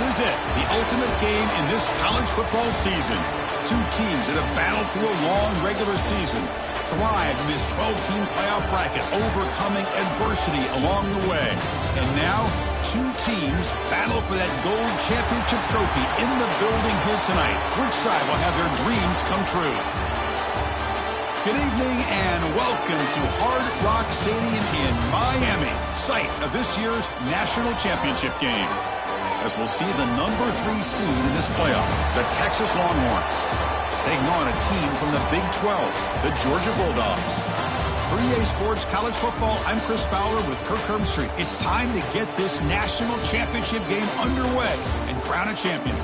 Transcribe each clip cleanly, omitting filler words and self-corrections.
is it, the ultimate game in this college football season. Two teams that have battled through a long regular season, thrived in this 12-team playoff bracket, overcoming adversity along the way. And now, two teams battle for that gold championship trophy in the building here tonight. Which side will have their dreams come true? Good evening and welcome to Hard Rock Stadium in Miami, site of this year's national championship game. As we'll see the number 3 seed in this playoff, the Texas Longhorns, taking on a team from the Big 12, the Georgia Bulldogs. For EA Sports College Football, I'm Chris Fowler with Kirk Herbstreit. It's time to get this national championship game underway and crown a champion.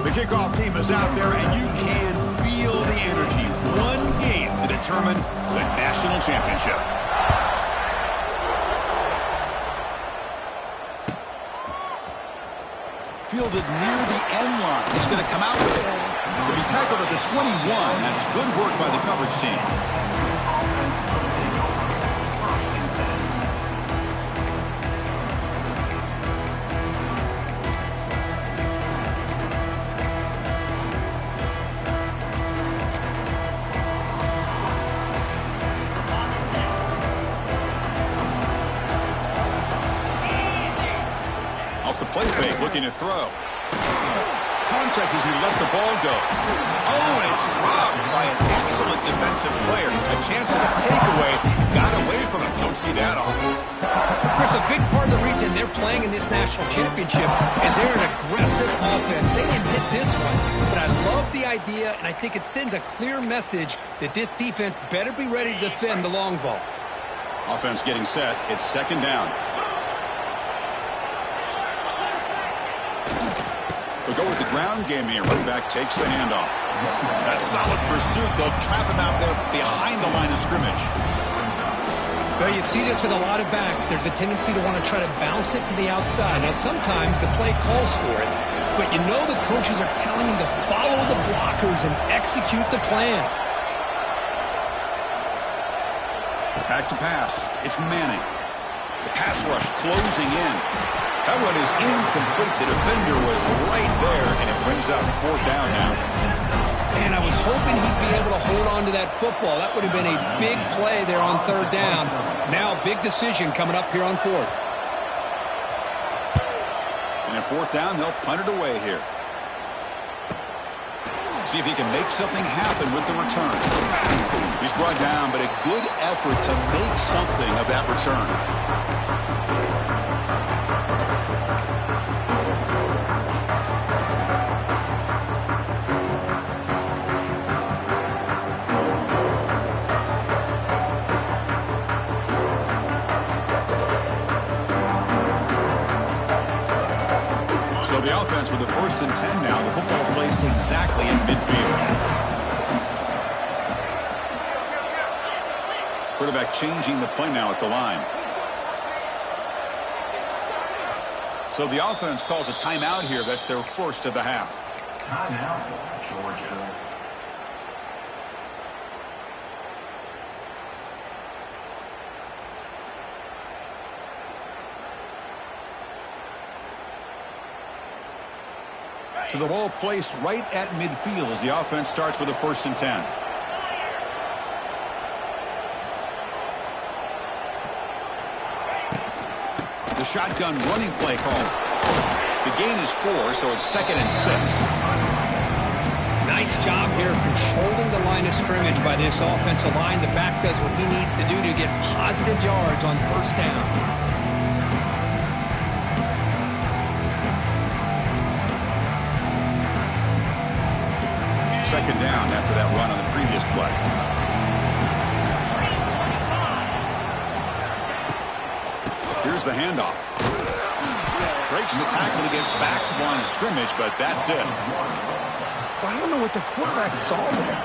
The kickoff team is out there, and you can feel the energy. One game to determine the national championship. Fielded near the end line. He's going to come out with it. If he tackled at the 21, that's good work by the coverage team. Play fake, looking to throw. Contact as he let the ball go. Oh, and it's dropped by an excellent defensive player. A chance at a takeaway. Got away from him. Don't see that often. Chris, a big part of the reason they're playing in this national championship is they're an aggressive offense. They didn't hit this one, but I love the idea, and I think it sends a clear message that this defense better be ready to defend the long ball. Offense getting set. It's second down. They'll go with the ground game here. Running back takes the handoff. That's solid pursuit. They'll trap him out there behind the line of scrimmage. Well, you see this with a lot of backs. There's a tendency to want to try to bounce it to the outside. Now, sometimes the play calls for it, but you know the coaches are telling him to follow the blockers and execute the plan. Back to pass. It's Manning. The pass rush closing in. That one is incomplete. The defender was right there, and it brings up fourth down now. And I was hoping he'd be able to hold on to that football. That would have been a big play there on third down. Now, big decision coming up here on fourth. And at fourth down, they'll punt it away here. See if he can make something happen with the return. He's brought down, but a good effort to make something of that return. So the offense with the 1st and 10 now. The football placed exactly in midfield. Quarterback changing the play now at the line. So the offense calls a timeout here. That's their first of the half. Timeout, Georgia. So the ball placed right at midfield as the offense starts with a 1st and 10. The shotgun running play call. The gain is 4, so it's 2nd and 6. Nice job here of controlling the line of scrimmage by this offensive line. The back does what he needs to do to get positive yards on first down. Second down after that run on the previous play. Here's the handoff. Breaks the tackle to get back to the line of scrimmage, but that's it. Well, I don't know what the quarterback saw there.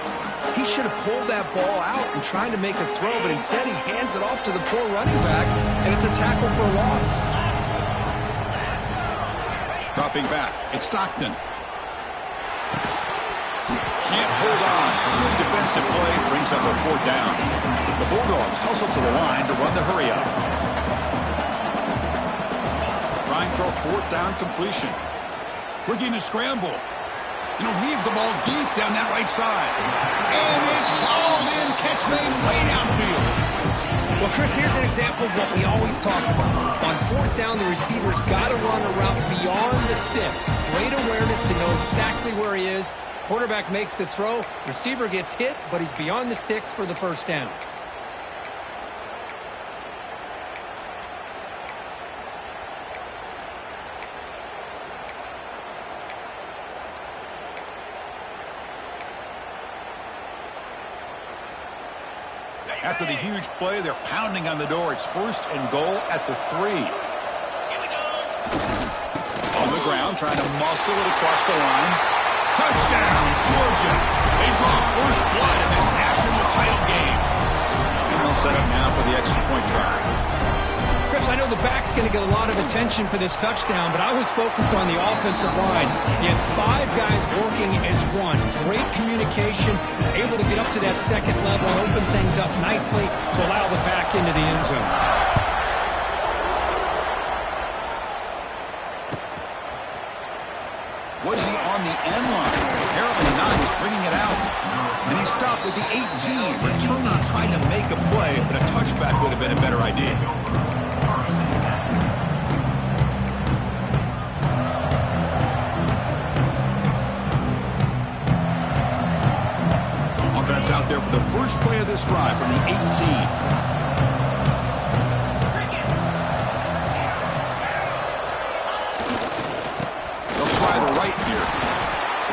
He should have pulled that ball out and tried to make a throw, but instead he hands it off to the poor running back, and it's a tackle for a loss. Dropping back, it's Stockton. Can't hold on. Good defensive play brings up a 4th down. The Bulldogs hustle to the line to run the hurry up. Trying for a 4th down completion. Looking to scramble. And he'll heave the ball deep down that right side. And it's hauled in. Catch made way downfield. Well, Chris, here's an example of what we always talk about. On 4th down, the receiver's got to run a route beyond the sticks. Great awareness to know exactly where he is. Quarterback makes the throw. Receiver gets hit, but he's beyond the sticks for the 1st down. After the huge play, they're pounding on the door. It's 1st and goal at the 3. On the ground, trying to muscle it across the line. Touchdown, Georgia. They draw first blood in this national title game. And they'll set up now for the extra point try. Chris, I know the back's going to get a lot of attention for this touchdown, but I was focused on the offensive line. You had 5 guys working as one. Great communication, able to get up to that 2nd level and open things up nicely to allow the back into the end zone. Was he on the end line? Apparently not. He's bringing it out. And he stopped with the 18. Returner trying to make a play, but a touchback would have been a better idea. Offense out there for the first play of this drive from the 18.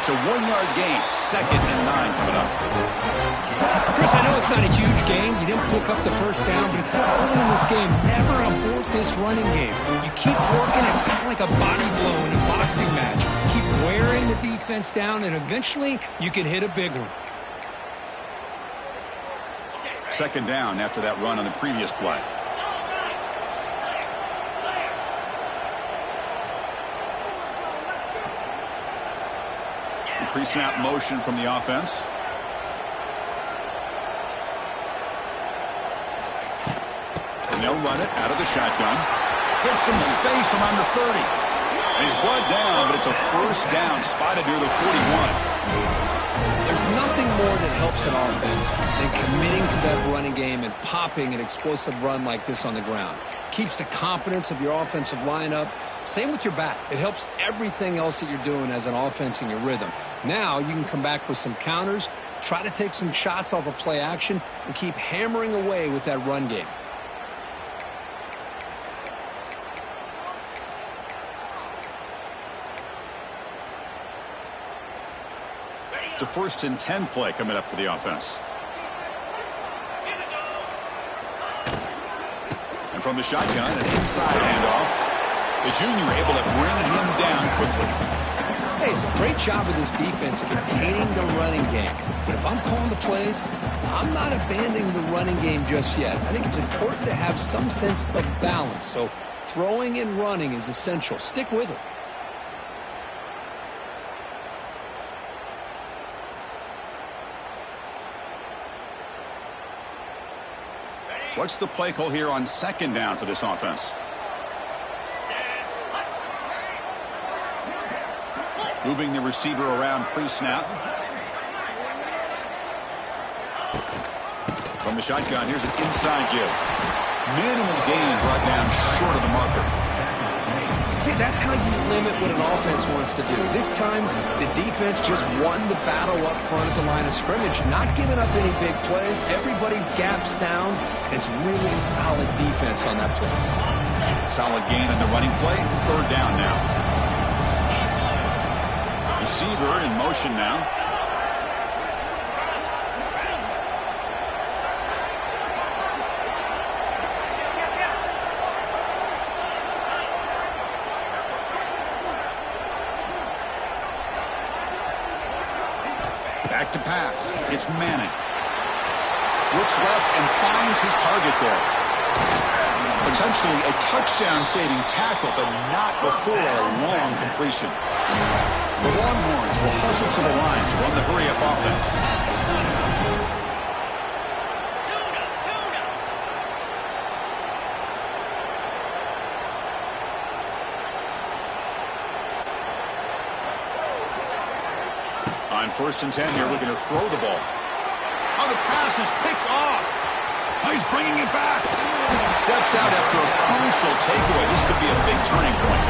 It's a 1-yard gain, 2nd and 9 coming up. Chris, I know it's not a huge gain. You didn't pick up the 1st down, but it's still early in this game. Never abort this running game. You keep working. It's kind of like a body blow in a boxing match. Keep wearing the defense down, and eventually you can hit a big one. 2nd down after that run on the previous play. Pre-snap motion from the offense. And they'll run it out of the shotgun. Gets some space around the 30. And he's brought down, but it's a 1st down spotted near the 41. There's nothing more that helps an offense than committing to that running game and popping an explosive run like this on the ground. Keeps the confidence of your offensive lineup. Same with your back. It helps everything else that you're doing as an offense in your rhythm. Now you can come back with some counters, try to take some shots off of play action, and keep hammering away with that run game. It's a 1st and 10 play coming up for the offense. And from the shotgun, an inside handoff. The junior able to bring him down quickly. Hey, it's a great job of this defense containing the running game. But if I'm calling the plays, I'm not abandoning the running game just yet. I think it's important to have some sense of balance. So throwing and running is essential. Stick with it. What's the play call here on 2nd down for this offense? Moving the receiver around pre-snap. From the shotgun, here's an inside give. Minimal gain brought down short of the marker. See, that's how you limit what an offense wants to do. This time, the defense just won the battle up front at the line of scrimmage, not giving up any big plays. Everybody's gap sound. It's really solid defense on that play. Solid gain on the running play. 3rd down now. Receiver in motion now. Back to pass. It's Manning. Looks left and finds his target there. Potentially a touchdown-saving tackle, but not before a long completion. The Longhorns will hustle to the line to run the hurry-up offense. On 1st and 10 here, we're going to throw the ball. Oh, the pass is picked off. Oh, he's bringing it back. Steps out after a crucial takeaway. This could be a big turning point.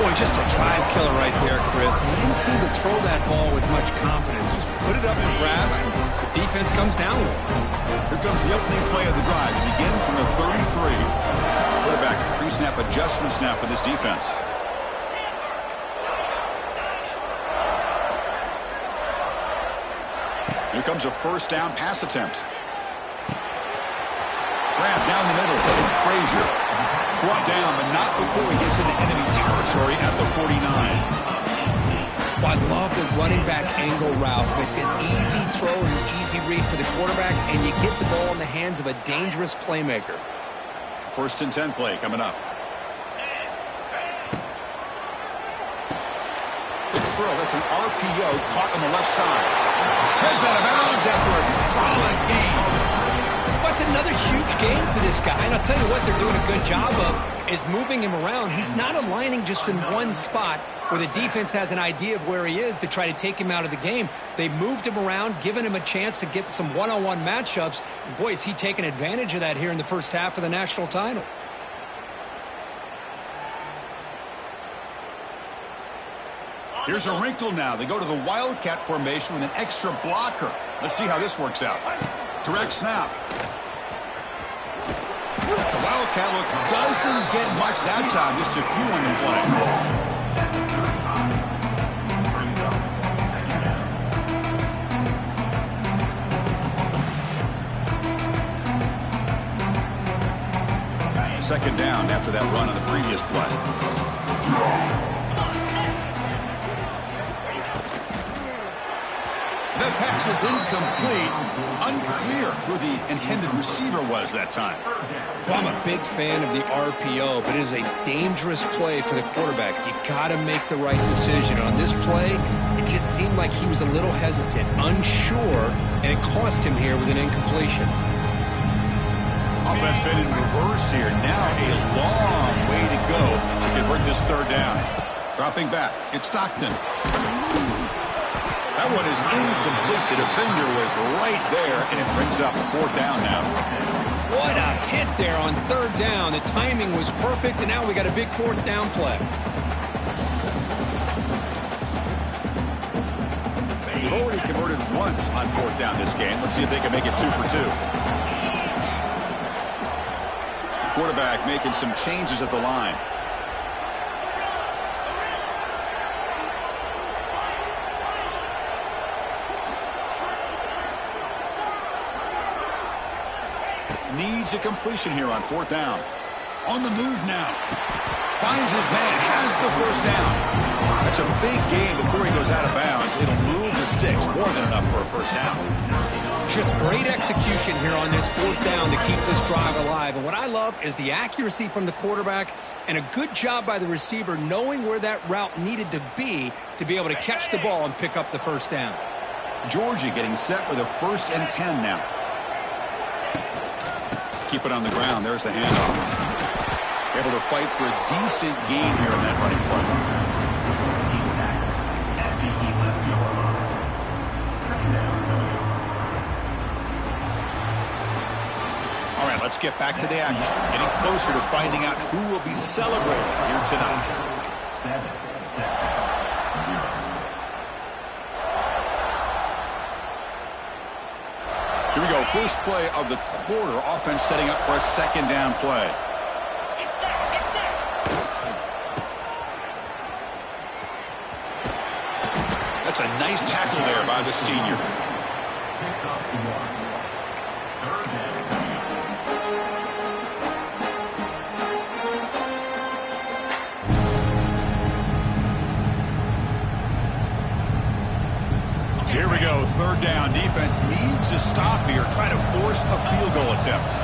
Boy, just a drive killer right there, Chris. And he didn't seem to throw that ball with much confidence. Just put it up for grabs, and the defense comes down with it. Here comes the opening play of the drive. It begins from the 33. Quarterback, pre-snap adjustments now for this defense. Here comes a 1st down pass attempt. Grab down the middle. It's Frazier. Brought down, but not before he gets into enemy territory at the 49. Well, I love the running back angle route. It's an easy throw and an easy read for the quarterback, and you get the ball in the hands of a dangerous playmaker. 1st and 10 play coming up. Big throw. That's an RPO caught on the left side. Heads out of bounds after a solid game. Well, it's another huge game for this guy, and I'll tell you what they're doing a good job of is moving him around. He's not aligning just in one spot where the defense has an idea of where he is to try to take him out of the game. They moved him around, given him a chance to get some one-on-one matchups. And boy, is he taking advantage of that here in the first half of the national title. Here's a wrinkle now. They go to the Wildcat formation with an extra blocker. Let's see how this works out. Direct snap. The Wildcat look doesn't get much that time. Just a few on the play. 2nd down after that run on the previous play. That pass is incomplete. Unclear who the intended receiver was that time. Well, I'm a big fan of the RPO, but it is a dangerous play for the quarterback. You got to make the right decision. On this play, it just seemed like he was a little hesitant, unsure, and it cost him here with an incompletion. Offense been in reverse here. Now a long way to go to convert this 3rd down. Dropping back, it's Stockton. That one is incomplete. The defender was right there, and it brings up 4th down now. What a hit there on 3rd down. The timing was perfect, and now we got a big 4th down play. They've already converted once on 4th down this game. Let's see if they can make it 2 for 2. Quarterback making some changes at the line. Needs a completion here on 4th down. On the move now. Finds his man. Has the 1st down. That's a big gain before he goes out of bounds. It'll move the sticks. More than enough for a 1st down. Just great execution here on this 4th down to keep this drive alive. And what I love is the accuracy from the quarterback and a good job by the receiver knowing where that route needed to be able to catch the ball and pick up the 1st down. Georgia getting set with a 1st and 10 now. Keep it on the ground. There's the handoff. Able to fight for a decent gain here in that running play. All right, let's get back to the action. Getting closer to finding out who will be celebrating here tonight. 7, Texas, 0. Here we go. First play of the quarter. Offense setting up for a 2nd down play. That's a nice tackle there by the senior. Picks up 1. 3rd down. Here we go. 3rd down. Defense needs to stop here. Try to force a field goal attempt.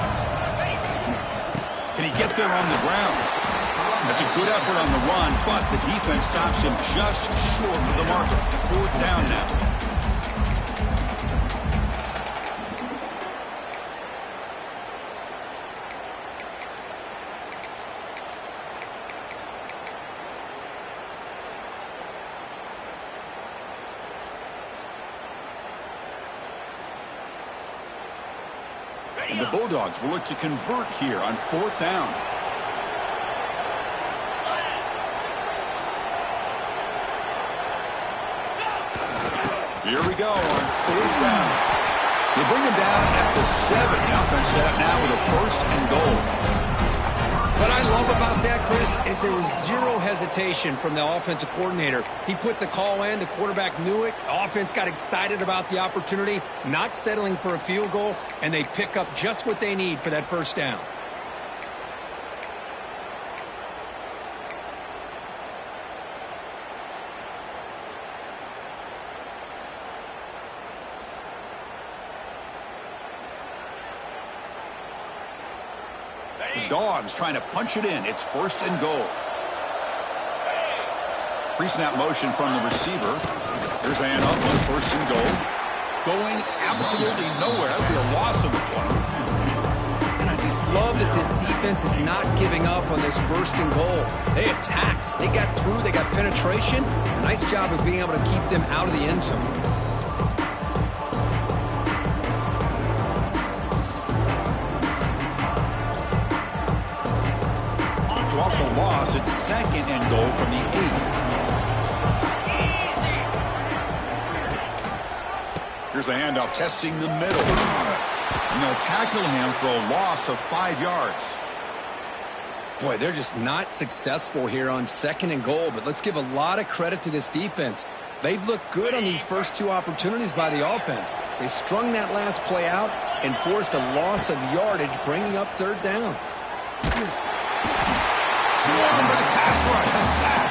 Can he get there on the ground? That's a good effort on the run, but the defense stops him just short of the marker. 4th down now. And the Bulldogs will look to convert here on 4th down. Here we go on 4th down. They bring him down at the 7. The offense set up now with a 1st and goal. What I love about that, Chris, is there was zero hesitation from the offensive coordinator. He put the call in. The quarterback knew it. The offense got excited about the opportunity, not settling for a field goal, and they pick up just what they need for that 1st down. The Dogs trying to punch it in. It's 1st and goal. Pre-snap motion from the receiver. Here's the handoff on 1st and goal. Going absolutely nowhere. That'll be a loss of the play. And I just love that this defense is not giving up on this 1st and goal. They attacked. They got through. They got penetration. Nice job of being able to keep them out of the end zone. So off the loss, it's 2nd and goal from the 8. Here's the handoff, testing the middle. And they'll tackle him for a loss of 5 yards. Boy, they're just not successful here on 2nd and goal, but let's give a lot of credit to this defense. They've looked good on these first 2 opportunities by the offense. They strung that last play out and forced a loss of yardage, bringing up 3rd down. Swarmed by the pass rush, a sack.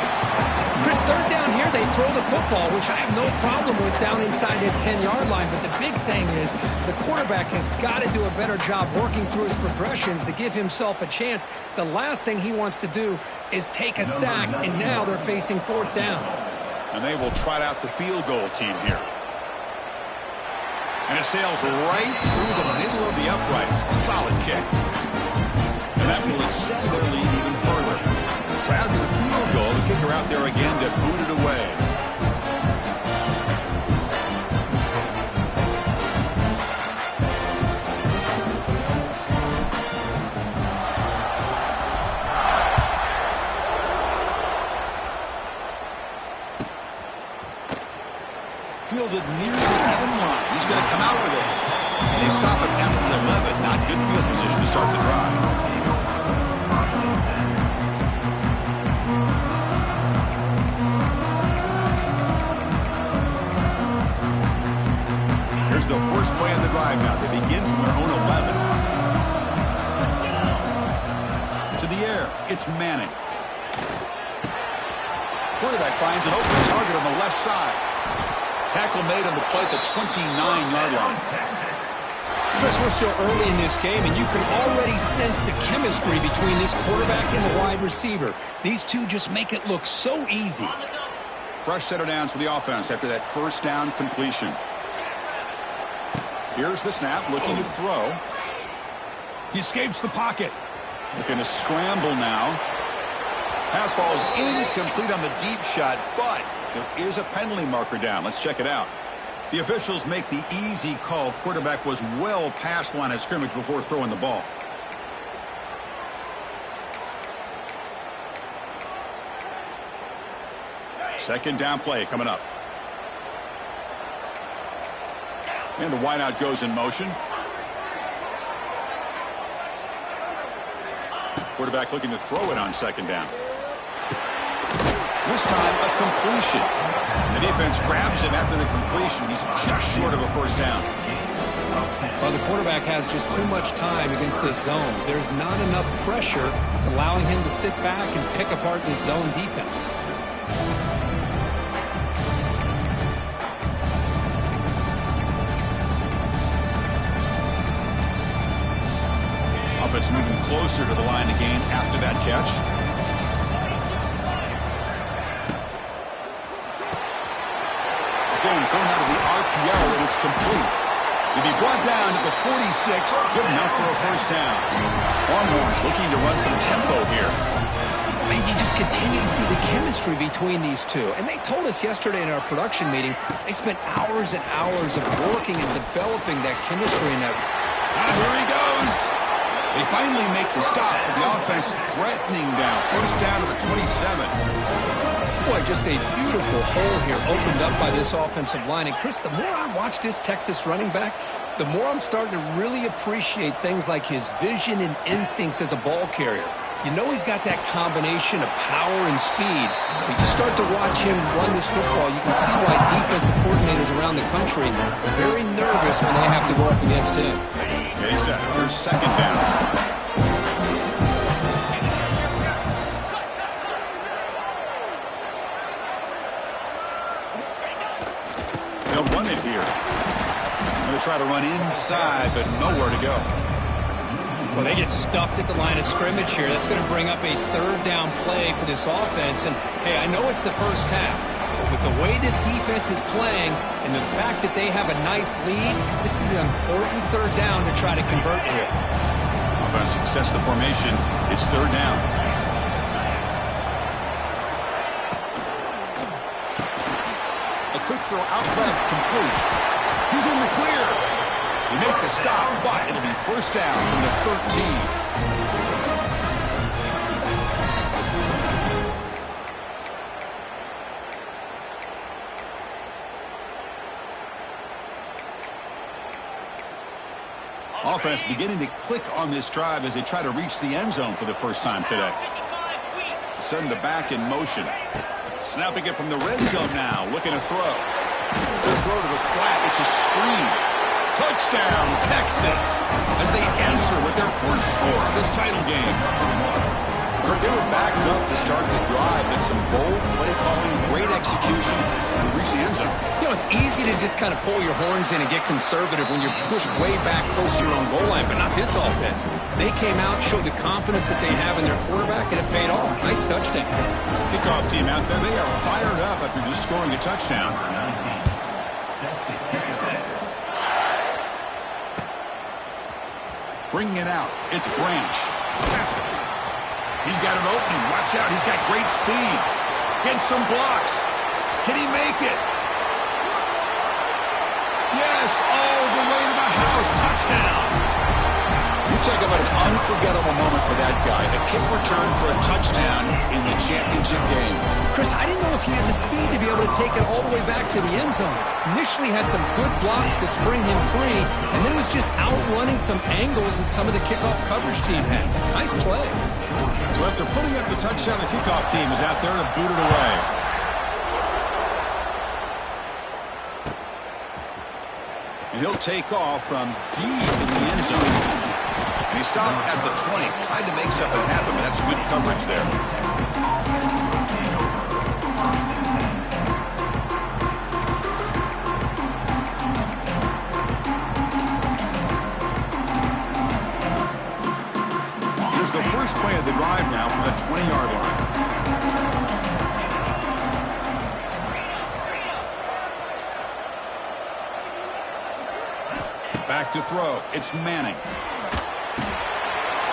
Chris, 3rd down here, they throw the football, which I have no problem with down inside his 10-yard line. But the big thing is the quarterback has got to do a better job working through his progressions to give himself a chance. The last thing he wants to do is take a sack, and now they're facing 4th down. And they will trot out the field goal team here. And it sails right through the middle of the uprights. A solid kick. And that will extend their lead even further. So after the field goal, the kicker out there again to boot it away. Fielded near the end line. He's going to come out with it. And they stop him at the 11. Not good field position to start the drive. Here's the first play of the drive now. They begin from their own 11. To the air. It's Manning. Quarterback finds an open target on the left side. Tackle made on the play at the 29-yard line. Chris, we're still early in this game, and you can already sense the chemistry between this quarterback and the wide receiver. These two just make it look so easy. Fresh set of downs for the offense after that 1st down completion. Here's the snap, looking to throw. He escapes the pocket. Looking to scramble now. Pass falls incomplete on the deep shot, but there is a penalty marker down. Let's check it out. The officials make the easy call. Quarterback was well past the line of scrimmage before throwing the ball. Second down play coming up. And the wideout goes in motion. Quarterback looking to throw it on 2nd down. This time a completion. The defense grabs him after the completion. He's just short of a 1st down. Well, the quarterback has just too much time against this zone. There's not enough pressure to allowing him to sit back and pick apart this zone defense. Offense moving closer to the line to after that catch. Again, thrown out of the RPO, and it's complete. To be brought down at the 46, good enough for a first down. Longhorns looking to run some tempo here. Man, you just continue to see the chemistry between these two. And they told us yesterday in our production meeting, they spent hours and hours of working and developing that chemistry in that. Here he goes. They finally make the stop, but the offense threatening down. First down to the 27. Boy, just a beautiful hole here opened up by this offensive line. And, Chris, the more I watch this Texas running back, the more I'm starting to really appreciate things like his vision and instincts as a ball carrier. You know he's got that combination of power and speed. But you start to watch him run this football, you can see why defensive coordinators around the country are very nervous when they have to go up against him. Okay, set. Here's second down. They'll run it here. They'll try to run inside, but nowhere to go. Well, they get stuffed at the line of scrimmage here. That's going to bring up a third down play for this offense. And, hey, I know it's the first half, but with the way this defense is playing and the fact that they have a nice lead, this is an important third down to try to convert here. Offense success the formation. It's third down. A quick throw out left, complete. He's in the clear. They make the stop, but it'll be first down from the 13. Offense beginning to click on this drive as they try to reach the end zone for the first time today. Send the back in motion. Snapping it from the red zone now, looking to throw. The throw to the flat, it's a screen. Touchdown, Texas, as they answer with their first score of this title game. They were backed up to start the drive, but some bold play calling, great execution, and reach the end zone. You know, it's easy to just kind of pull your horns in and get conservative when you're pushed way back close to your own goal line, but not this offense. They came out, showed the confidence that they have in their quarterback, and it paid off. Nice touchdown. Kickoff team out there, they are fired up after just scoring a touchdown. Bringing it out, it's Branch. He's got an opening. Watch out, he's got great speed. Getting some blocks. Can he make it? Yes, all the way to the house. Touchdown. You talk about an unforgettable moment for that guy. A kick return for a touchdown in the championship game. Chris, I didn't know if he had the speed to be able to take it all the way back to the end zone. Initially had some good blocks to spring him free, and then was just outrunning some angles that some of the kickoff coverage team had. Nice play. So after putting up the touchdown, the kickoff team is out there to boot it away. And he'll take off from deep in the end zone. And he stopped at the 20. Tried to make something happen, but that's good coverage there. Here's the first play of the drive now from the 20-yard line. Back to throw. It's Manning.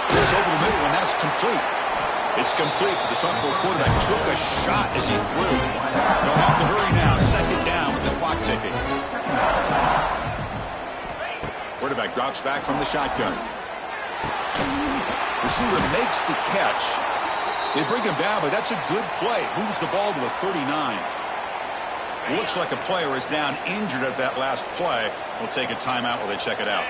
Goes over the middle, and that's complete. It's complete, but the sophomore quarterback took a shot as he threw. They'll have to hurry now. Second down with the clock ticking. Quarterback drops back from the shotgun. Receiver makes the catch. They bring him down, but that's a good play. Moves the ball to the 39. Looks like a player is down injured at that last play. We'll take a timeout while they check it out.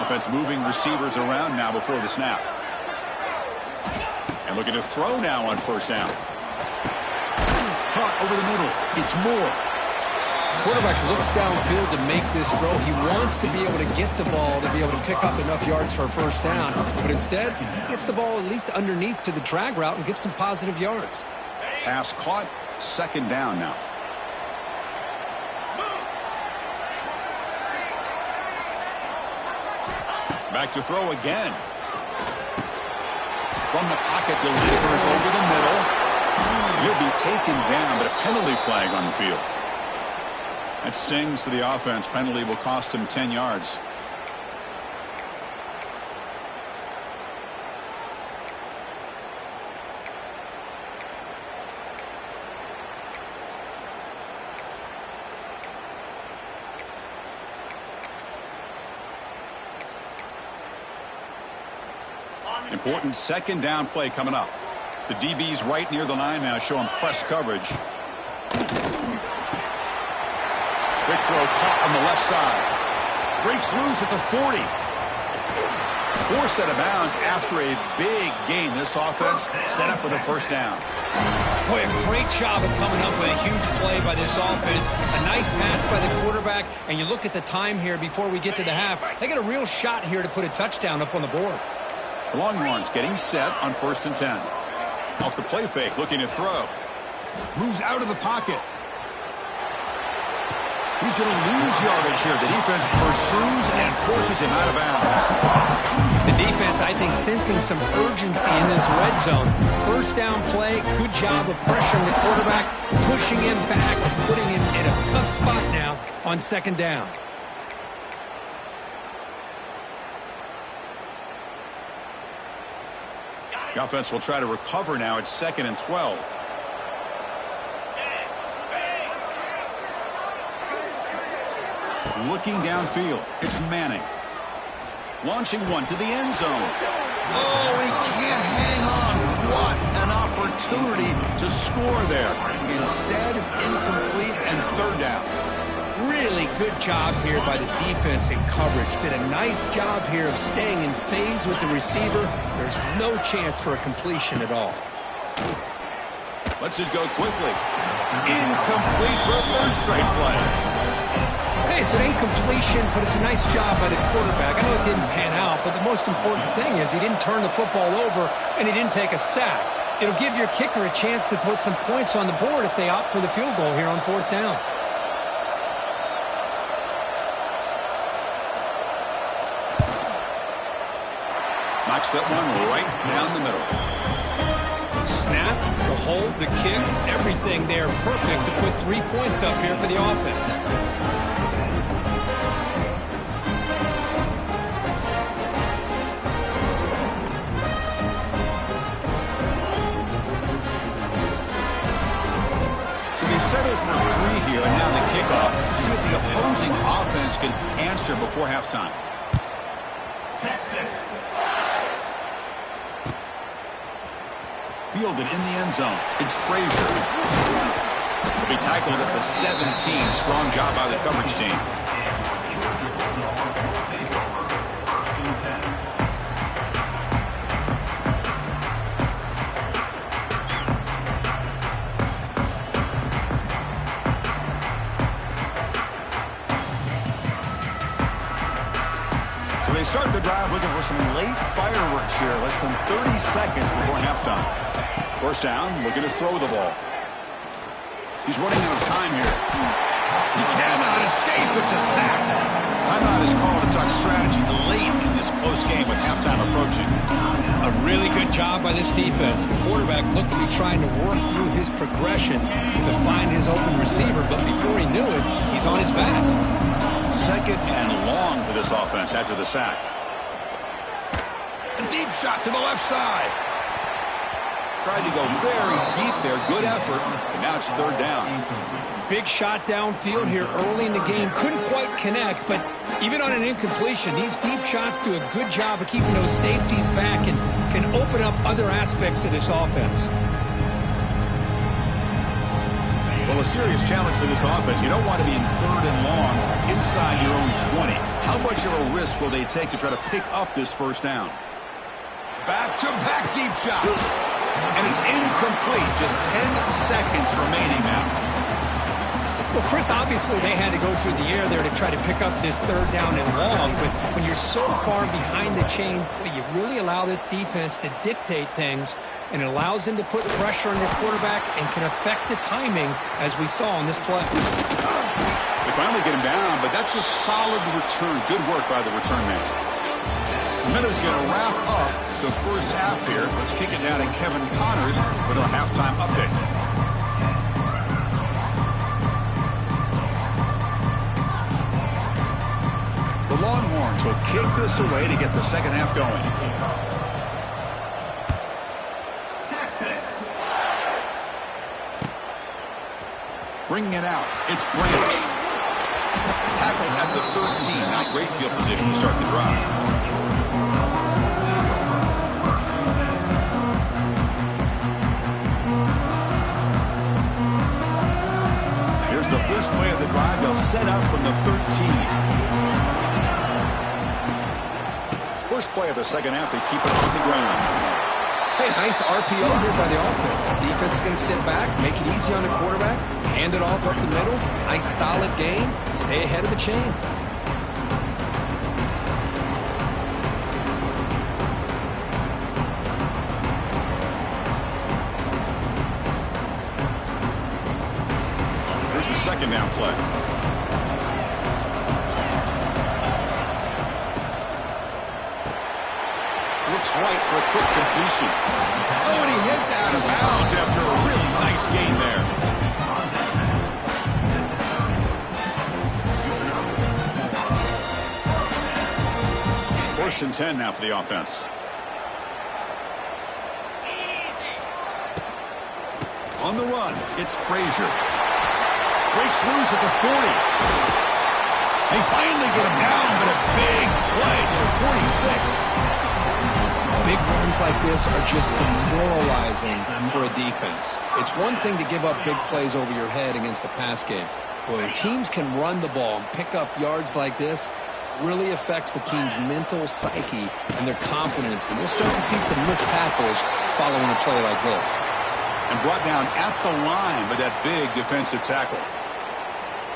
Offense moving receivers around now before the snap. And looking to throw now on first down. Caught over the middle. It's Moore. Quarterback looks downfield to make this throw. He wants to be able to get the ball to be able to pick up enough yards for a first down. But instead, he gets the ball at least underneath to the drag route and gets some positive yards. Pass caught. Second down now. Back to throw again. From the pocket, delivers over the middle. He'll be taken down, but a penalty flag on the field. That stings for the offense. Penalty will cost him 10 yards. Important second down play coming up. The DB's right near the line now, showing press coverage. Big throw caught on the left side. Breaks loose at the 40. Forced out of bounds after a big gain. This offense set up with a first down. Boy, a great job of coming up with a huge play by this offense. A nice pass by the quarterback. And you look at the time here before we get to the half. They got a real shot here to put a touchdown up on the board. The Longhorns getting set on 1st and 10. Off the play fake, looking to throw. Moves out of the pocket. He's going to lose yardage here. The defense pursues and forces him out of bounds. The defense, I think, sensing some urgency in this red zone. First down play, good job of pressuring the quarterback, pushing him back, and putting him in a tough spot now on second down. The offense will try to recover now. It's 2nd and 12. Looking downfield. It's Manning. Launching one to the end zone. Oh, he can't hang on. What an opportunity to score there. Instead, incomplete and 3rd down. Really good job here by the defense in coverage. Did a nice job here of staying in phase with the receiver. There's no chance for a completion at all. Lets it go quickly. Incomplete for a 3rd straight play. Hey, it's an incompletion, but it's a nice job by the quarterback. I know it didn't pan out, but the most important thing is he didn't turn the football over and he didn't take a sack. It'll give your kicker a chance to put some points on the board if they opt for the field goal here on 4th down. Knocks that one right down the middle. Snap, the hold, the kick, everything there perfect to put 3 points up here for the offense. So they settled for 3 here, and now the kickoff. See if the opposing offense can answer before halftime. Texas. Fielded in the end zone. It's Frazier. He'll be tackled at the 17. Strong job by the coverage team. So they start the drive looking for some late fireworks here. Less than 30 seconds before halftime. First down, looking to throw the ball. He's running out of time here. He cannot escape. It's a sack. Timeout is called a duck strategy late in this close game with halftime approaching. A really good job by this defense. The quarterback looked to be trying to work through his progressions to find his open receiver, but before he knew it, he's on his back. 2nd and long for this offense after the sack. A deep shot to the left side. Tried to go very deep there. Good effort. And now it's 3rd down. Big shot downfield here early in the game. Couldn't quite connect, but even on an incompletion, these deep shots do a good job of keeping those safeties back and can open up other aspects of this offense. Well, a serious challenge for this offense. You don't want to be in 3rd and long inside your own 20. How much of a risk will they take to try to pick up this first down? Back-to-back deep shots. And it's incomplete. Just 10 seconds remaining now. Well, Chris, obviously they had to go through the air there to try to pick up this 3rd down and long, but when you're so far behind the chains, you really allow this defense to dictate things, and it allows them to put pressure on your quarterback and can affect the timing, as we saw on this play. They finally get him down, but that's a solid return. Good work by the return man. Minutes going to wrap up the first half here. Let's kick it down to Kevin Connors with our halftime update. The Longhorns will kick this away to get the second half going. Texas. Bringing it out, it's Branch. Tackled at the 13. Not great field position to start the drive. Here's the first play of the drive. They'll set up from the 13. First play of the second half, they keep it on the ground. Hey, nice RPO here by the offense. Defense is going to sit back, make it easy on the quarterback, hand it off up the middle. Nice solid game. Stay ahead of the chains. Here's the second down play. Looks right for a quick completion. Oh, and he heads out of bounds after a really nice gain there. First and 10 now for the offense. On the run, it's Frazier. Breaks loose at the 40. They finally get him down, but a big play to the 46. Big runs like this are just demoralizing for a defense. It's one thing to give up big plays over your head against the pass game. But when teams can run the ball and pick up yards like this, it really affects the team's mental psyche and their confidence. And you'll start to see some missed tackles following a play like this. And brought down at the line with that big defensive tackle.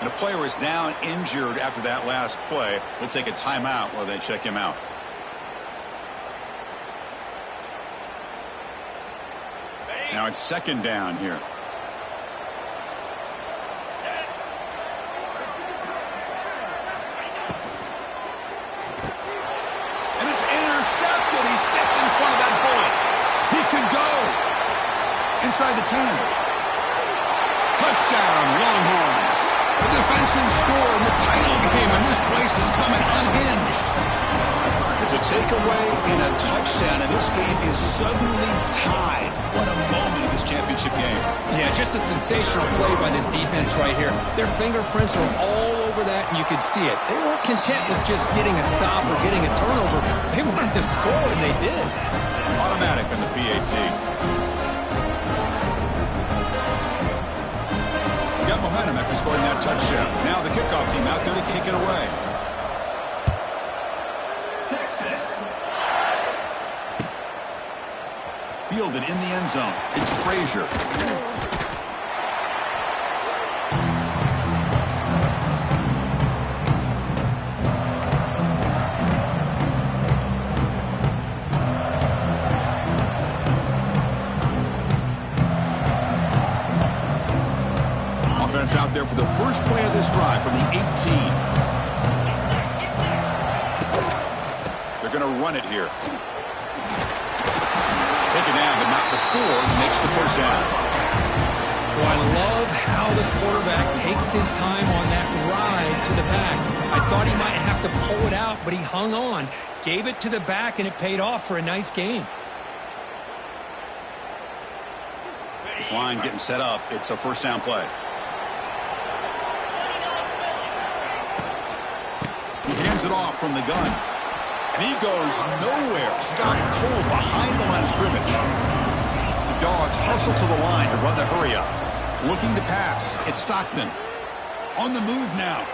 And a player is down injured after that last play. We'll take a timeout while they check him out. Now it's second down here. And it's intercepted. He stepped in front of that bullet. He could go inside the 10. Touchdown, Longhorns. The defensive score in the title game, and this place is coming unhinged. It's a takeaway and a touchdown, and this game is suddenly tied. What a moment in this championship game. Yeah, just a sensational play by this defense right here. Their fingerprints are all over that, and you could see it. They weren't content with just getting a stop or getting a turnover. They wanted to score, and they did. Automatic on the PAT. Got momentum after scoring that touchdown. Now the kickoff team out there to kick it away. Fielded in the end zone. It's Frazier. Offense out there for the first play of this drive from the 18. They're going to run it here. Taken down, but not before he makes the first down. Oh, I love how the quarterback takes his time on that ride to the back. I thought he might have to pull it out, but he hung on, gave it to the back, and it paid off for a nice gain. This line getting set up. It's a first down play. He hands it off from the gun. And he goes nowhere. Stop cold behind the line of scrimmage. The Dogs hustle to the line to run the hurry up. Looking to pass. It's Stockton. On the move now.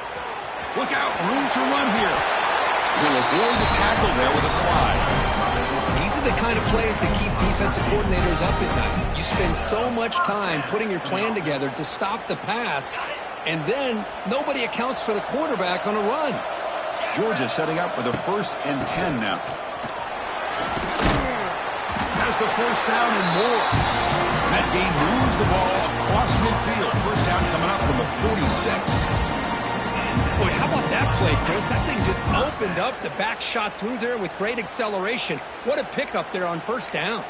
Look out. Room to run here. He'll avoid the tackle there with a slide. These are the kind of plays that keep defensive coordinators up at night. You spend so much time putting your plan together to stop the pass, and then nobody accounts for the quarterback on a run. Georgia setting up with a 1st and 10 now. Has the first down and more. That game moves the ball across midfield. First down coming up from the 46. Boy, how about that play, Chris? That thing just opened up. The back shot through there with great acceleration. What a pickup there on first down.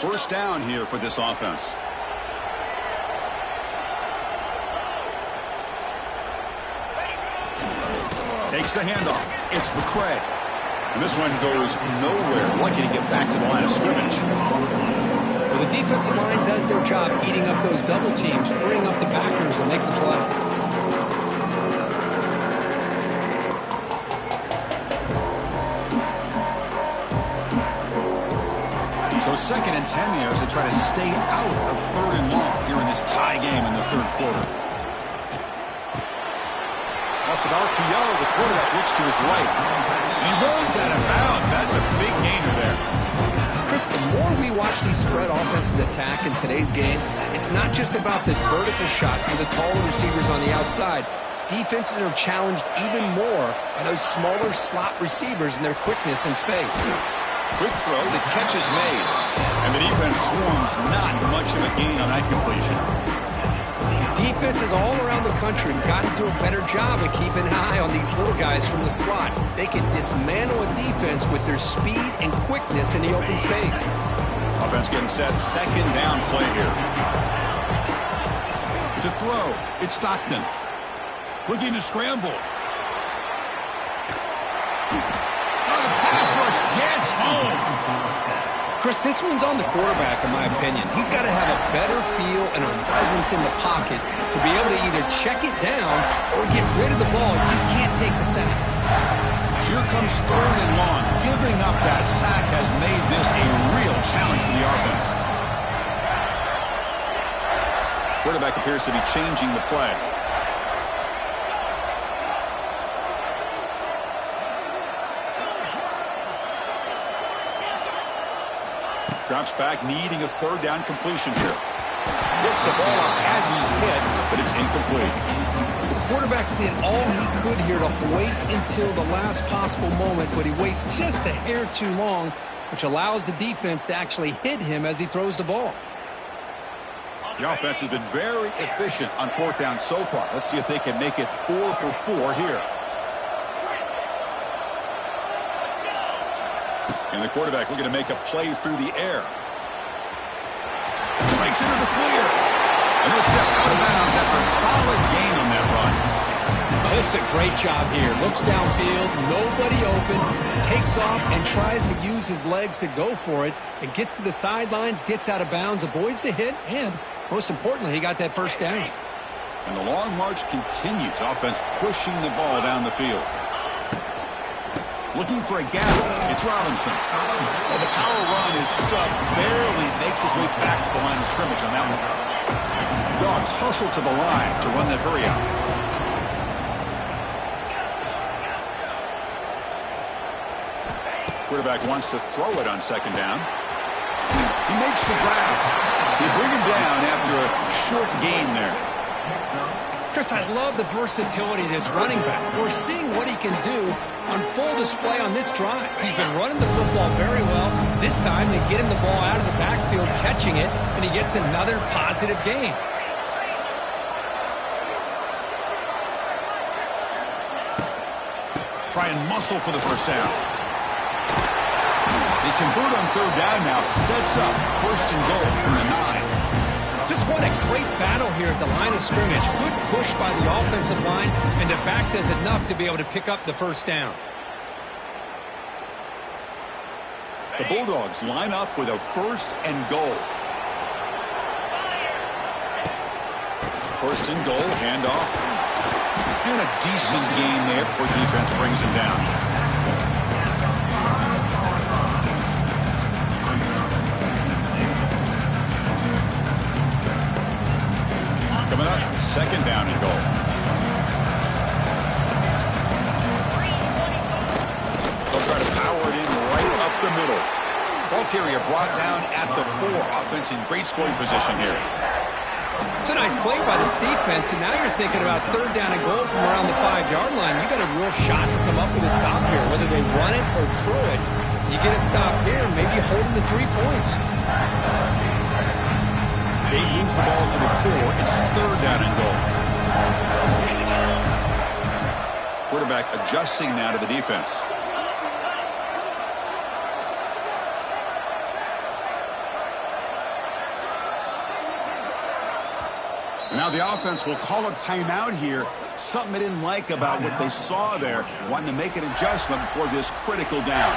First down here for this offense. Takes the handoff. It's McCray. And this one goes nowhere. Lucky to get back to the line of scrimmage. Well, the defensive line does their job eating up those double teams, freeing up the backers to make the play. So 2nd and 10 here as they try to stay out of 3rd and long here in this tie game in the 3rd quarter. Off of RPO, the quarterback looks to his right. And he rolls out of bounds. That's a big gainer there. Chris, the more we watch these spread offenses attack in today's game, it's not just about the vertical shots with the taller receivers on the outside. Defenses are challenged even more by those smaller slot receivers and their quickness in space. Quick throw, the catch is made. And the defense swarms, not much of a gain on that completion. Defenses all around the country have got to do a better job of keeping an eye on these little guys from the slot. They can dismantle a defense with their speed and quickness in the open space. Offense getting set, 2nd down play here. To throw, it's Stockton. Looking to scramble. Pass rush gets home. Chris, this one's on the quarterback, in my opinion. He's got to have a better feel and a presence in the pocket to be able to either check it down or get rid of the ball. He just can't take the sack. So here comes 3rd and long. Giving up that sack has made this a real challenge for the offense. Quarterback appears to be changing the play. Drops back, needing a 3rd down completion here. Gets the ball off as he's hit, but it's incomplete. The quarterback did all he could here to wait until the last possible moment, but he waits just a hair too long, which allows the defense to actually hit him as he throws the ball. The offense has been very efficient on 4th down so far. Let's see if they can make it 4 for 4 here. And the quarterback looking to make a play through the air. Breaks into the clear. And he'll step out of bounds after a solid gain on that run. Oh, this is a great job here. Looks downfield, nobody open, takes off and tries to use his legs to go for it. And gets to the sidelines, gets out of bounds, avoids the hit, and most importantly, he got that 1st down. And the long march continues. Offense pushing the ball down the field. Looking for a gap. It's Robinson. Well, the power run is stuffed. Barely makes his way back to the line of scrimmage on that one. Dogs hustle to the line to run that hurry out. Quarterback wants to throw it on 2nd down. He makes the grab. They bring him down after a short gain there. Chris, I love the versatility of this running back. We're seeing what he can do on full display on this drive. He's been running the football very well. This time, they get him the ball out of the backfield, catching it, and he gets another positive gain. Try and muscle for the 1st down. They convert on 3rd down now. Sets up 1st and goal from the 9. Just what a great battle here at the line of scrimmage. Good push by the offensive line, and the back does enough to be able to pick up the 1st down. The Bulldogs line up with a 1st and goal. 1st and goal, handoff. And a decent gain there before the defense brings him down. Coming up, 2nd down and goal. They'll try to power it in right up the middle. Ball carrier brought down at the 4. Offense in great scoring position here. It's a nice play by this defense, and now you're thinking about 3rd down and goal from around the 5-yard line. You got a real shot to come up with a stop here, whether they run it or throw it. You get a stop here, maybe you hold them to 3 points. They moves the ball to the 4. It's 3rd down and goal. Quarterback adjusting now to the defense. Now the offense will call a timeout here. Something they didn't like about what they saw there. Wanting to make an adjustment before this critical down.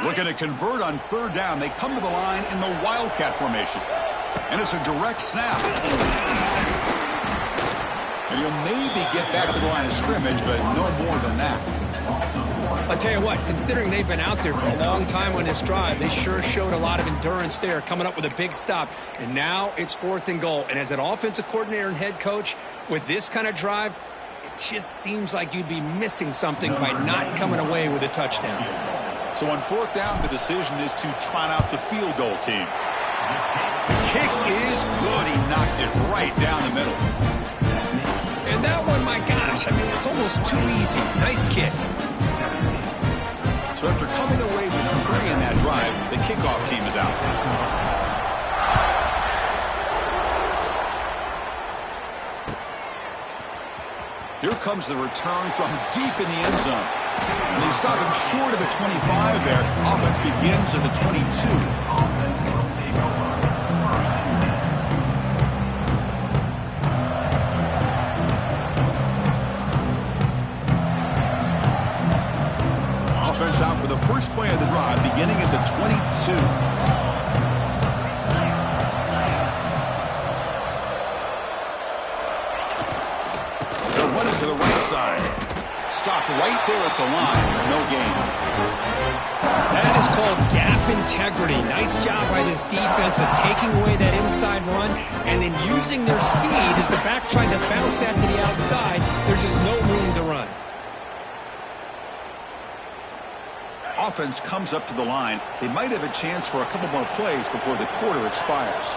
Looking to convert on 3rd down. They come to the line in the Wildcat formation. And it's a direct snap. And he'll maybe get back to the line of scrimmage, but no more than that. I'll tell you what, considering they've been out there for a long time on this drive, they sure showed a lot of endurance there, coming up with a big stop. And now it's 4th and goal. And as an offensive coordinator and head coach, with this kind of drive, it just seems like you'd be missing something by not coming away with a touchdown. So on 4th down, the decision is to trot out the field goal team. Kick is good. He knocked it right down the middle. And that one, my gosh, I mean, it's almost too easy. Nice kick. So after coming away with 3 in that drive, the kickoff team is out. Here comes the return from deep in the end zone. And they stop him short of the 25 there. Offense begins at the 22. Offense out for the first play of the drive, beginning at the 22. They're running to the right side. Stopped right there at the line. No gain. That is called gap integrity. Nice job by this defense of taking away that inside run and then using their speed as the back tried to bounce that to the outside. There's just no room to run. Offense comes up to the line. They might have a chance for a couple more plays before the quarter expires.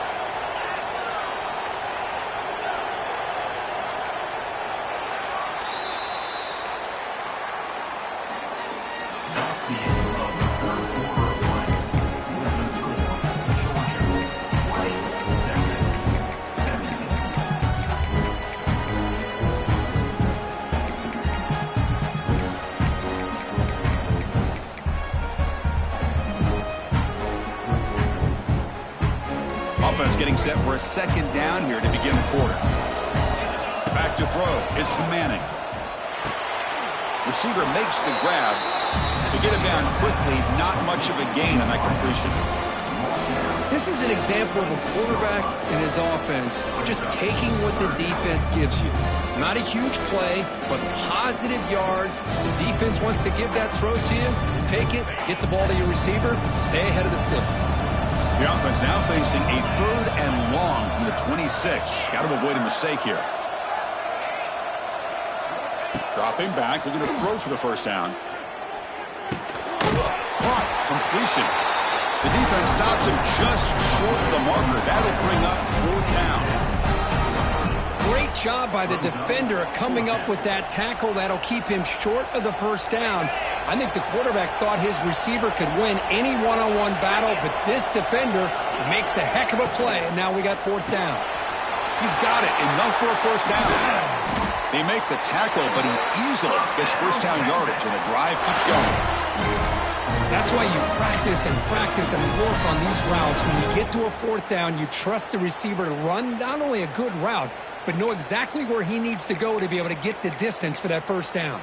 Offense getting set for a 2nd down here to begin the quarter. Back to throw. It's Manning. Receiver makes the grab. To get him down quickly, not much of a gain on that completion. This is an example of a quarterback and his offense just taking what the defense gives you. Not a huge play, but positive yards. The defense wants to give that throw to you. Take it, get the ball to your receiver, stay ahead of the sticks. The offense now facing a 3rd and long from the 26. Got to avoid a mistake here. Dropping back, looking to throw for the 1st down. Caught, completion. The defense stops him just short of the marker. That'll bring up 4th down. Great job by the defender coming up with that tackle that'll keep him short of the 1st down. I think the quarterback thought his receiver could win any one-on-one battle, but this defender makes a heck of a play, and now we got 4th down. He's got it. Enough for a 1st down. They make the tackle, but he easily gets 1st down yardage, and the drive keeps going. That's why you practice and work on these routes. When you get to a 4th down, you trust the receiver to run not only a good route, but know exactly where he needs to go to be able to get the distance for that 1st down.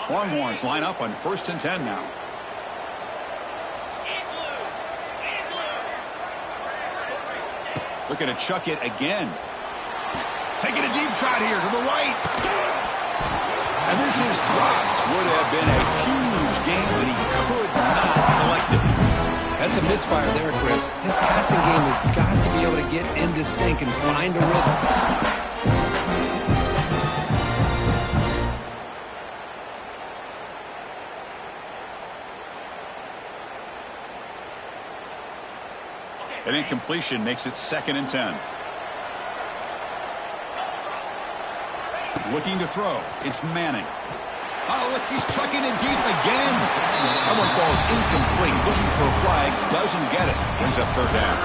Longhorns line up on 1st and 10 now. Looking to chuck it again. Taking a deep shot here to the right. And this is dropped. Would have been a huge game, but he could not collect it. That's a misfire there, Chris. This passing game has got to be able to get into sync and find a rhythm. An incompletion makes it 2nd and 10. Looking to throw. It's Manning. Oh, look, he's trucking it deep again. That one falls incomplete. Looking for a flag. Doesn't get it. Brings up 3rd down.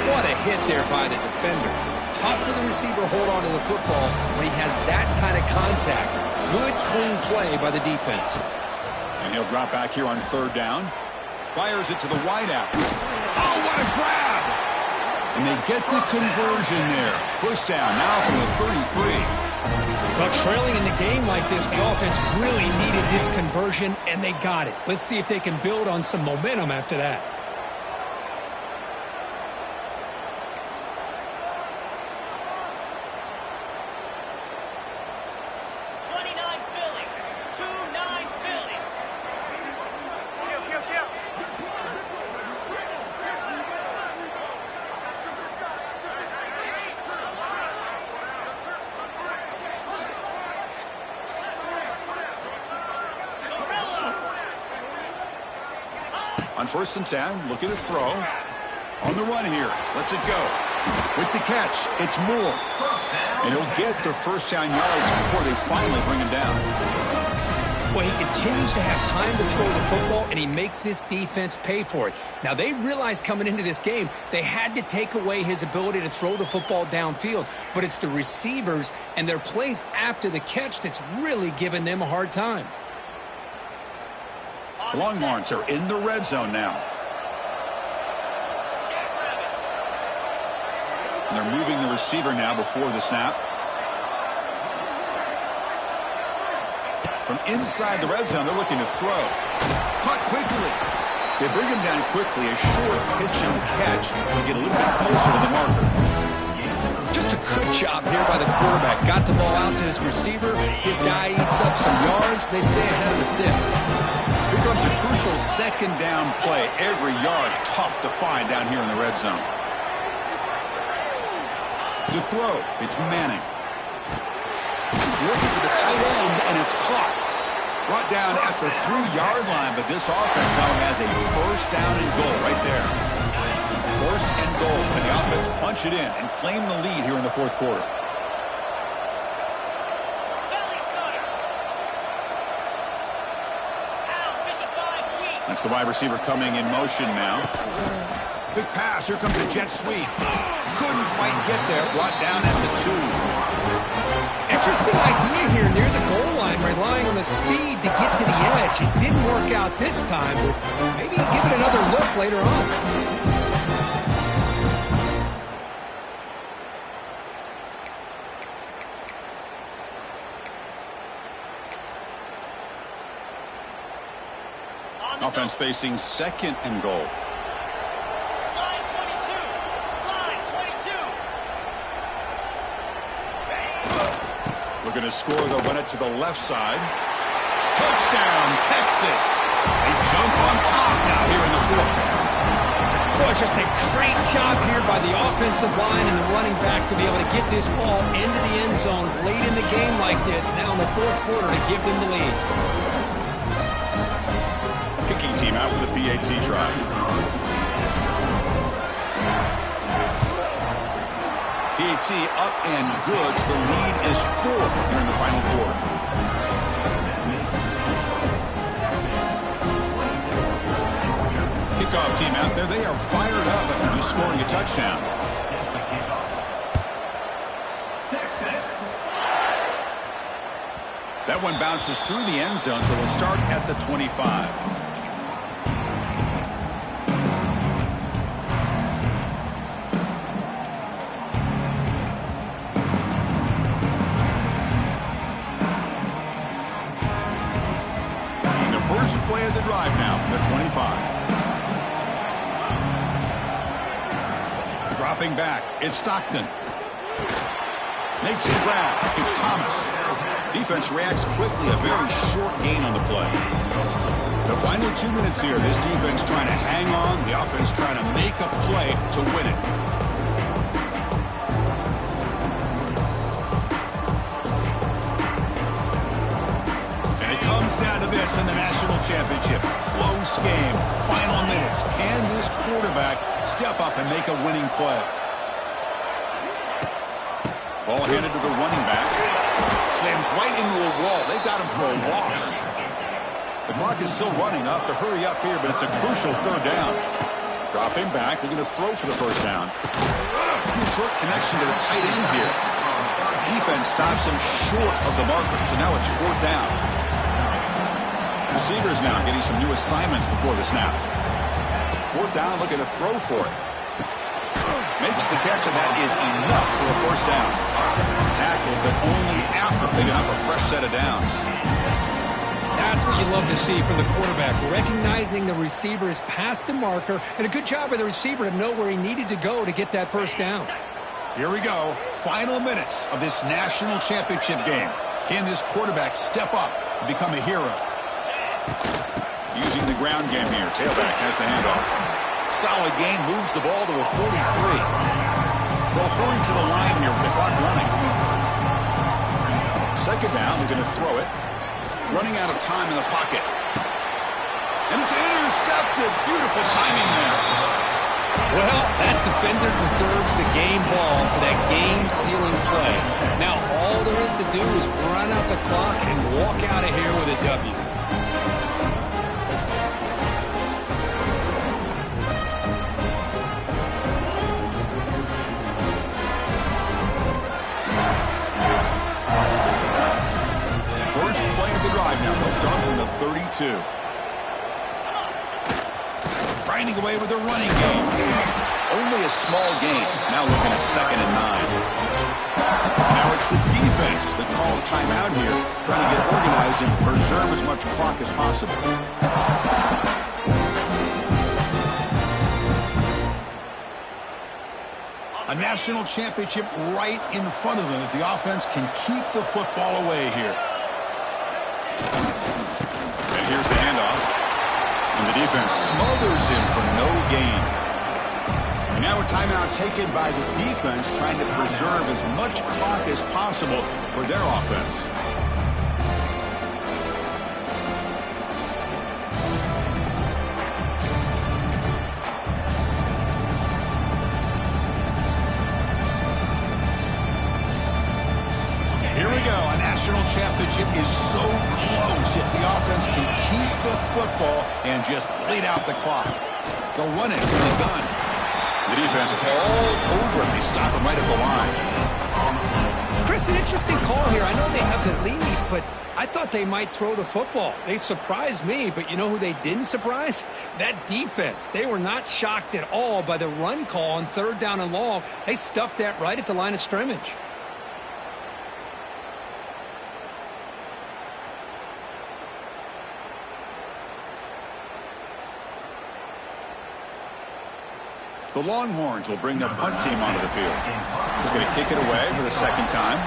What a hit there by the defender. Tough for the receiver to hold on to the football when he has that kind of contact. Good, clean play by the defense. And he'll drop back here on 3rd down. Fires it to the wideout. Oh, what a grab! And they get the conversion there. 1st down now from the 33. Well, trailing in the game like this, the offense really needed this conversion, and they got it. Let's see if they can build on some momentum after that. On 1st and 10, looking to throw. On the run here. Lets it go. With the catch, it's Moore. And he'll get the 1st down yards before they finally bring him down. Well, he continues to have time to throw the football, and he makes this defense pay for it. Now, they realized coming into this game, they had to take away his ability to throw the football downfield. But it's the receivers and their plays after the catch that's really giving them a hard time. The Longhorns are in the red zone now. And they're moving the receiver now before the snap. From inside the red zone, they're looking to throw. Caught quickly. They bring him down quickly. A short pitch and catch to get a little bit closer to the marker. Just a good job here by the quarterback. Got the ball out to his receiver. His guy eats up some yards. They stay ahead of the sticks. Here comes a crucial 2nd down play. Every yard tough to find down here in the red zone. To throw, it's Manning. Looking for the tight end, and it's caught. Brought down at the 3-yard line, but this offense now has a 1st down and goal right there. 1st and goal, and the offense punch it in and claim the lead here in the 4th quarter. That's the wide receiver coming in motion now. Big pass. Here comes a jet sweep. Couldn't quite get there. Brought down at the 2. Interesting idea here near the goal line, relying on the speed to get to the edge. It didn't work out this time, but maybe give it another look later on. Offense facing 2nd and goal. Slide 22. Slide 22. Looking to score, they'll run it to the left side. Touchdown, Texas. They jump on top now here in the 4th. Boy, just a great job here by the offensive line and the running back to be able to get this ball into the end zone late in the game like this, now in the 4th quarter to give them the lead. Kicking team out for the PAT try. PAT up and good. The lead is 4 here in the final quarter. Kickoff team out there. They are fired up after just scoring a touchdown. That one bounces through the end zone, so they'll start at the 25. First play of the drive now from the 25. Dropping back, it's Stockton. Makes the grab, it's Thomas. Defense reacts quickly, a very short gain on the play. The final 2 minutes here. This defense trying to hang on. The offense trying to make a play to win it. And it comes down to this in the national championship. Close game. Final minutes. Can this quarterback step up and make a winning play? Ball handed to the running back. Slams right into a wall. They've got him for a loss. The clock is still running. I'll have to hurry up here, but it's a crucial third down. Dropping back. They're going to throw for the first down. Short connection to the tight end here. Defense stops him short of the marker, so now it's fourth down. Receivers now getting some new assignments before the snap. Fourth down, looking to throw for it. Makes the catch, and that is enough for a first down. Tackled, but only after picking up a fresh set of downs. That's what you love to see from the quarterback, recognizing the receiver's past the marker, and a good job by the receiver to know where he needed to go to get that first down. Here we go. Final minutes of this national championship game. Can this quarterback step up and become a hero? Using the ground game here. Tailback has the handoff. Solid gain, moves the ball to a 43. Well, hurry to the line here with the clock running. Second down, they're going to throw it. Running out of time in the pocket. And it's intercepted. Beautiful timing there. Well, that defender deserves the game ball for that game-sealing play. Now all there is to do is run out the clock and walk out of here with a W. Now they'll start from the 32. Grinding away with a running game. Only a small gain. Now looking at 2nd and 9. Now it's the defense that calls timeout here, trying to get organized and preserve as much clock as possible. A national championship right in front of them if the offense can keep the football away here. And here's the handoff. And the defense smothers him for no gain. And now a timeout taken by the defense trying to preserve as much clock as possible for their offense. National championship is so close if the offense can keep the football and just bleed out the clock. They'll run it from the gun. The defense all over him. They stop him right at the line. Chris, an interesting call here. I know they have the lead, but I thought they might throw the football. They surprised me, but you know who they didn't surprise? That defense. They were not shocked at all by the run call on 3rd down and long. They stuffed that right at the line of scrimmage. The Longhorns will bring their punt team onto the field. They're going to kick it away for the second time.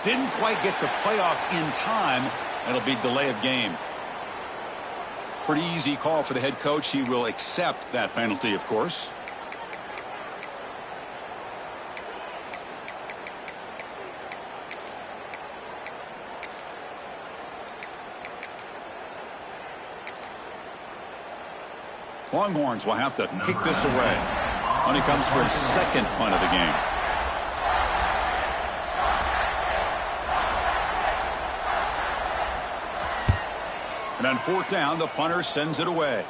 Didn't quite get the playoff in time. It'll be delay of game. Pretty easy call for the head coach. He will accept that penalty, of course. Longhorns will have to kick this away. When he comes for his second punt of the game. And on 4th down, the punter sends it away.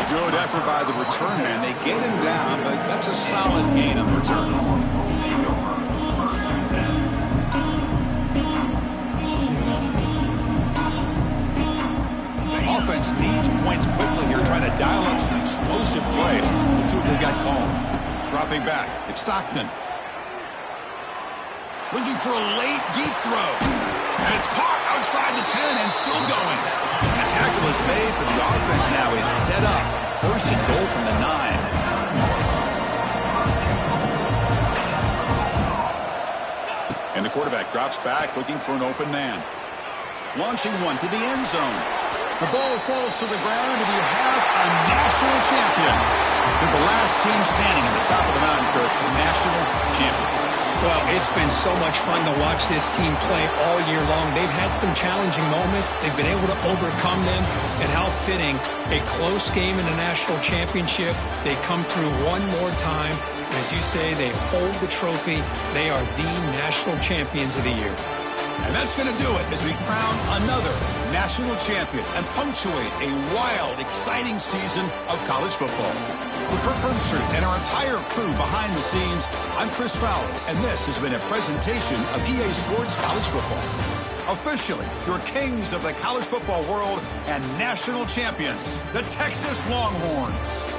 Good effort by the return man. They get him down, but that's a solid gain on the return. Offense offense needs points quickly here, trying to dial up some explosive plays. Let's see what they've got called. Dropping back, it's Stockton. Looking for a late, deep throw. And it's caught outside the 10 and still going. The tackle is made, but the offense now is set up. First and goal from the 9. And the quarterback drops back, looking for an open man. Launching one to the end zone. The ball falls to the ground, and you have a national champion. They're the last team standing at the top of the mountain, Kirk, national champions. Well, it's been so much fun to watch this team play all year long. They've had some challenging moments. They've been able to overcome them. And how fitting, a close game in the national championship. They come through one more time. As you say, they hold the trophy. They are the national champions of the year. And that's going to do it as we crown another national champion and punctuate a wild, exciting season of college football. For Kirk Herbstreit and our entire crew behind the scenes, I'm Chris Fowler, and this has been a presentation of EA Sports College Football. Officially, your kings of the college football world and national champions, the Texas Longhorns.